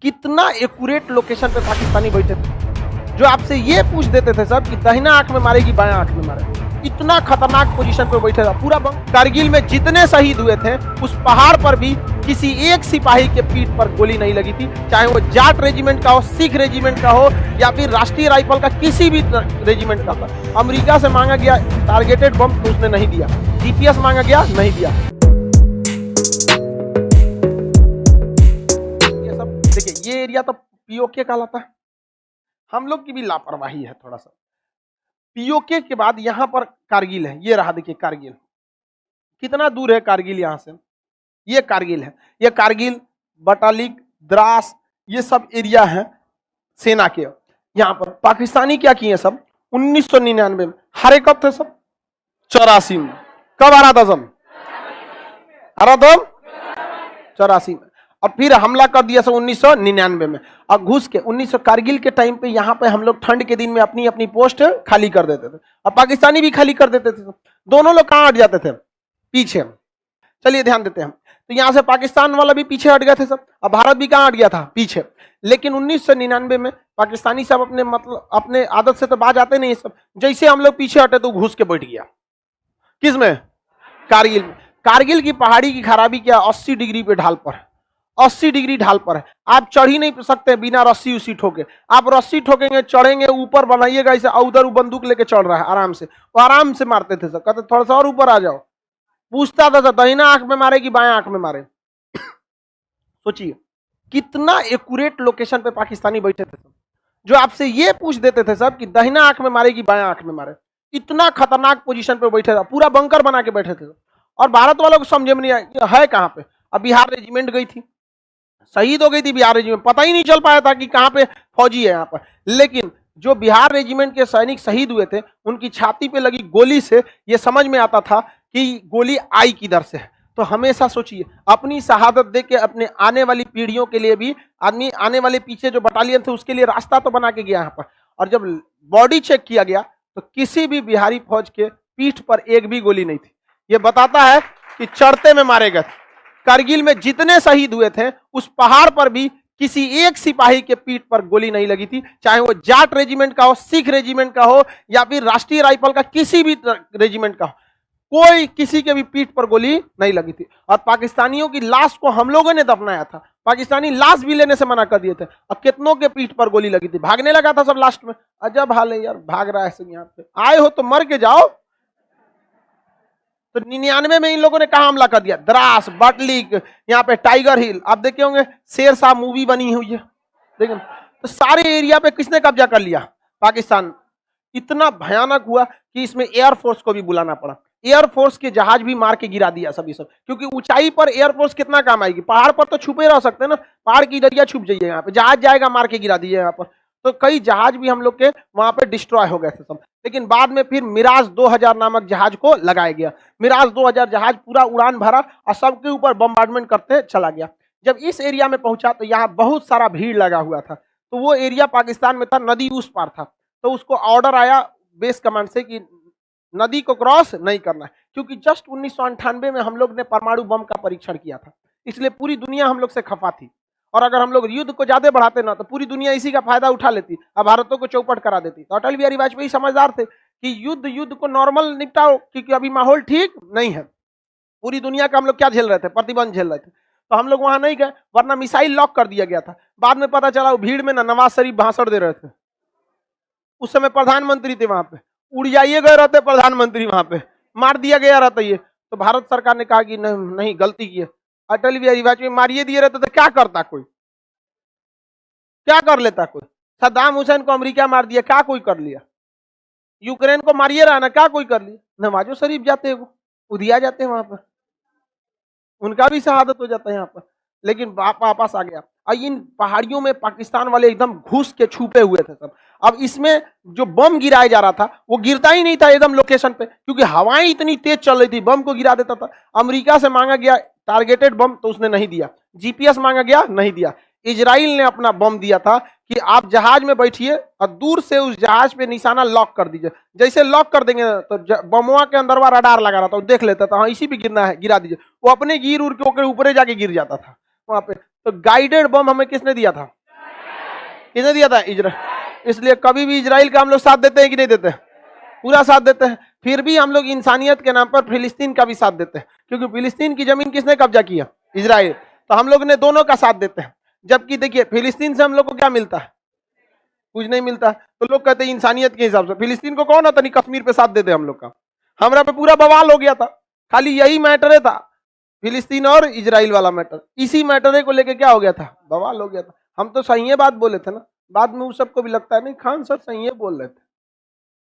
कितना accurate location पे पाकिस्तानी बैठे थे, जो आपसे ये पूछ देते थे सब कि दाहिना आंख में मारेगी बायां आंख में मारे। इतना खतरनाक पोजीशन पे बैठे था पूरा बम। कारगिल में जितने शहीद हुए थे उस पहाड़ पर भी किसी एक सिपाही के पीठ पर गोली नहीं लगी थी, चाहे वो जाट रेजिमेंट का हो, सिख रेजिमेंट का हो या फिर राष्ट्रीय राइफल का किसी भी रेजिमेंट का था। अमेरिका से मांगा गया टारगेटेड बम तो उसने नहीं दिया, जीपीएस मांगा गया नहीं दिया। ये सब देखिए, ये एरिया तो पीओके कहलाता है। हम लोग की भी लापरवाही है थोड़ा सा। पीओके के बाद यहां पर कारगिल है, ये रहा देखिए कारगिल। कितना दूर है कारगिल यहां से, ये कारगिल है। ये कारगिल, बटालिक, द्रास, ये सब एरिया है सेना के। यहां पर पाकिस्तानी क्या किए सब 1999 में हारे कब थे सब, 84 में। कब हारा था सब, हारा था 84 में। और फिर हमला कर दिया सब 1999 में। और घुस के 1900 कारगिल के टाइम पे यहाँ पे हम लोग ठंड के दिन में अपनी अपनी पोस्ट खाली कर देते थे और पाकिस्तानी भी खाली कर देते थे। दोनों लोग कहाँ हट जाते थे, पीछे। चलिए ध्यान देते हैं, तो यहाँ से पाकिस्तान वाला भी पीछे हट गए थे सब, और भारत भी कहाँ हट गया था, पीछे। लेकिन 1999 में पाकिस्तानी सब अपने मतलब अपने आदत से तो बाज आते नहीं सब, जैसे हम लोग पीछे हटे तो घुस के बैठ गया। किसमें, कारगिल में। कारगिल की पहाड़ी की खराबी क्या, 80 डिग्री पे ढाल पर, 80 डिग्री ढाल पर है। आप चढ़ ही नहीं सकते बिना रस्सी उसी ठोके। आप रस्सी ठोकेंगे, चढ़ेंगे, ऊपर बनाइएगा ऐसे, उधर बंदूक लेके चढ़ रहा है आराम से, वो आराम से मारते थे सब। कहते थोड़ा सा और ऊपर आ जाओ, पूछता था दाहिना आंख में मारे कि बायां आंख में मारे। सोचिए कितना एक्यूरेट लोकेशन पे पाकिस्तानी बैठे थे सब, जो आपसे ये पूछ देते थे सब कि दाहिना आंख में मारे कि बायां आंख में मारे। इतना खतरनाक पोजीशन पे बैठे था, पूरा बंकर बना के बैठे थे। और भारत वालों को समझ में नहीं आया है कहां पे। अब बिहार रेजिमेंट गई थी, शहीद हो गई थी बिहार रेजिमेंट, पता ही नहीं चल पाया था कि कहां पे फौजी है यहाँ पर। लेकिन जो बिहार रेजिमेंट के सैनिक शहीद हुए थे उनकी छाती पे लगी गोली से ये समझ में आता था कि गोली आई किधर से है। तो हमेशा सोचिए, अपनी शहादत दे के अपने आने वाली पीढ़ियों के लिए भी आदमी, आने वाले पीछे जो बटालियन थे उसके लिए रास्ता तो बना के गया यहाँ पर। और जब बॉडी चेक किया गया तो किसी भी बिहारी फौज के पीठ पर एक भी गोली नहीं थी। ये बताता है कि चढ़ते में मारे गए। कारगिल में जितने शहीद हुए थे उस पहाड़ पर भी किसी एक सिपाही के पीठ पर गोली नहीं लगी थी, चाहे वो जाट रेजिमेंट का हो, सिख रेजिमेंट का हो या फिर राष्ट्रीय राइफल का किसी भी रेजिमेंट का हो, कोई किसी के भी पीठ पर गोली नहीं लगी थी। और पाकिस्तानियों की लाश को हम लोगों ने दफनाया था, पाकिस्तानी लाश भी लेने से मना कर दिए थे, और कितनों के पीठ पर गोली लगी थी, भागने लगा था सब लास्ट में। अजब हाल है यार, भाग रहा है सब। यहाँ पे आए हो तो मर के जाओ। तो 99 में इन लोगों ने कहा हमला कर दिया, द्रास, बटलिक, यहाँ पे टाइगर हिल। आप देखे होंगे शेरशाह मूवी बनी हुई है, देखिए। तो सारे एरिया पे किसने कब्जा कर लिया, पाकिस्तान। इतना भयानक हुआ कि इसमें एयरफोर्स को भी बुलाना पड़ा। एयरफोर्स के जहाज भी मार के गिरा दिया सभी सब, क्योंकि ऊंचाई पर एयरफोर्स कितना काम आएगी, पहाड़ पर तो छुपे रह सकते हैं ना, पहाड़ की दरिया छुप जाइए, यहाँ पे जहाज जाएगा मार के गिरा दिए यहाँ पर। तो कई जहाज भी हम लोग के वहां पे डिस्ट्रॉय हो गए थे सब। लेकिन बाद में फिर मिराज 2000 नामक जहाज को लगाया गया। मिराज 2000 जहाज पूरा उड़ान भरा और सबके ऊपर बम्बार्डमेंट करते चला गया। जब इस एरिया में पहुंचा तो यहाँ बहुत सारा भीड़ लगा हुआ था। तो वो एरिया पाकिस्तान में था, नदी उस पार था। तो उसको ऑर्डर आया बेस कमांड से कि नदी को क्रॉस नहीं करना है, क्योंकि जस्ट 1998 में हम लोग ने परमाणु बम का परीक्षण किया था, इसलिए पूरी दुनिया हम लोग से खफा थी। और अगर हम लोग युद्ध को ज्यादा बढ़ाते ना तो पूरी दुनिया इसी का फायदा उठा लेती और भारतों को चौपट करा देती। तो अटल बिहारी वाजपेयी समझदार थे कि युद्ध को नॉर्मल निपटाओ, क्योंकि अभी माहौल ठीक नहीं है। पूरी दुनिया का हम लोग क्या झेल रहे थे, प्रतिबंध झेल रहे थे। तो हम लोग वहां नहीं गए, वरना मिसाइल लॉक कर दिया गया था। बाद में पता चला वो भीड़ में ना नवाज शरीफ भाषण दे रहे थे, उस समय प्रधानमंत्री थे वहां पे, उड़ जाइए गए रहते प्रधानमंत्री, वहां पे मार दिया गया रहता ये। तो भारत सरकार ने कहा कि नहीं गलती की है। अटल बिहारी वाजपेयी मारिए दिए रहते तो क्या करता कोई, क्या कर लेता कोई। सद्दाम हुसैन को अमेरिका मार दिया, क्या कोई कर लिया। यूक्रेन को मारिए रहा ना, क्या कोई कर लिया। नवाजो शरीफ जाते वो उधिया जाते हैं वहां पर, उनका भी शहादत हो जाता है यहाँ पर। लेकिन वापस आ गया। और इन पहाड़ियों में पाकिस्तान वाले एकदम घुस के छुपे हुए थे सब। अब इसमें जो बम गिराया जा रहा था वो गिरता ही नहीं था एकदम लोकेशन पे, क्योंकि हवाएं इतनी तेज चल रही थी, बम को गिरा देता था। अमेरिका से मांगा गया टारगेटेड बम तो उसने नहीं दिया, जीपीएस मांगा गया नहीं दिया। इजराइल ने अपना बम दिया था कि आप जहाज में बैठिए और दूर से उस जहाज पे निशाना लॉक कर दीजिए। जैसे लॉक कर देंगे तो बमवा के अंदर रडार लगा रहा था, वो देख लेता था, हाँ इसी पे गिरना है, गिरा दीजिए। वो अपने गिर उड़ के ऊपर जाके गिर जाता था वहां पे। तो गाइडेड बम हमें किसने दिया था? किसने दिया था? इजराइल। इसलिए कभी भी इजराइल का हम लोग साथ देते हैं कि नहीं देते? पूरा साथ देते हैं। फिर भी हम लोग इंसानियत के नाम पर फिलिस्तीन का भी साथ देते हैं, क्योंकि फिलिस्तीन की जमीन किसने कब्जा किया? इजराइल। तो हम लोग ने दोनों का साथ देते हैं। जबकि देखिए फिलिस्तीन से हम लोग को क्या मिलता है? कुछ नहीं मिलता। तो लोग कहते हैं इंसानियत के हिसाब से फिलिस्तीन को कौन होता नहीं कश्मीर पे साथ दे दे हम लोग का। हमारा पे पूरा बवाल हो गया था, खाली यही मैटर था, फिलिस्तीन और इजराइल वाला मैटर। इसी मैटर को लेके क्या हो गया था? बवाल हो गया था। हम तो सही बात बोले थे ना, बाद में उस सबको भी लगता है नहीं खान सर सही बोल रहे थे।